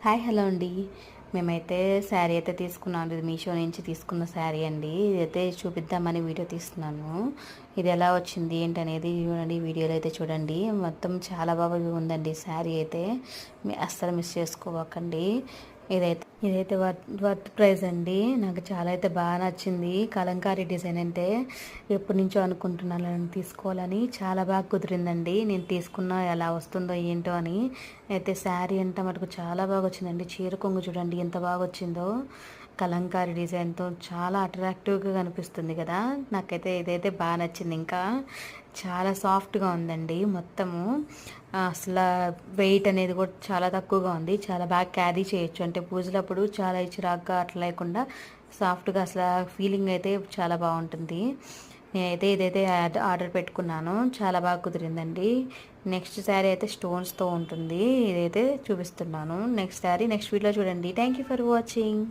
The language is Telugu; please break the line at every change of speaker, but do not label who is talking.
హాయ్ హలో అండి. మేమైతే శారీ అయితే తీసుకున్నాం. ఇది మీషో నుంచి తీసుకున్న శారీ అండి. ఇదైతే చూపిద్దామని వీడియో తీస్తున్నాను. ఇది ఎలా వచ్చింది ఏంటనేది చూడండి, వీడియోలో అయితే చూడండి. మొత్తం చాలా బాగా ఉందండి శారీ అయితే. అస్సలు మిస్ చేసుకోవకండి. ఇదైతే వర్త్ ప్రైస్ అండి. నాకు చాలా అయితే బాగా నచ్చింది. కలంకారీ డిజైన్ అంటే ఎప్పటి నుంచో అనుకుంటున్నాను తీసుకోవాలని. చాలా బాగా కుదిరిందండి. నేను తీసుకున్నా ఎలా వస్తుందో ఏంటో అని. అయితే శారీ అంటే మటుకు చాలా బాగా వచ్చిందండి. చీర కొంగు చూడండి ఎంత బాగా వచ్చిందో. కలంకారీ డిజైన్తో చాలా అట్రాక్టివ్గా కనిపిస్తుంది కదా. నాకైతే ఇదైతే బాగా నచ్చింది. ఇంకా చాలా సాఫ్ట్గా ఉందండి మొత్తము. అసలు వెయిట్ అనేది కూడా చాలా తక్కువగా ఉంది. చాలా బాగా క్యారీ చేయొచ్చు. అంటే పూజలప్పుడు చాలా చిరాగ్గా అట్లా లేకుండా సాఫ్ట్గా అసలు ఫీలింగ్ అయితే చాలా బాగుంటుంది. నేనైతే ఇదైతే ఆర్డర్ పెట్టుకున్నాను. చాలా బాగా కుదిరిందండి. నెక్స్ట్ శారీ అయితే స్టోన్స్తో ఉంటుంది. ఇదైతే చూపిస్తున్నాను. నెక్స్ట్ శారీ నెక్స్ట్ వీడియోలో చూడండి. Thank you for watching.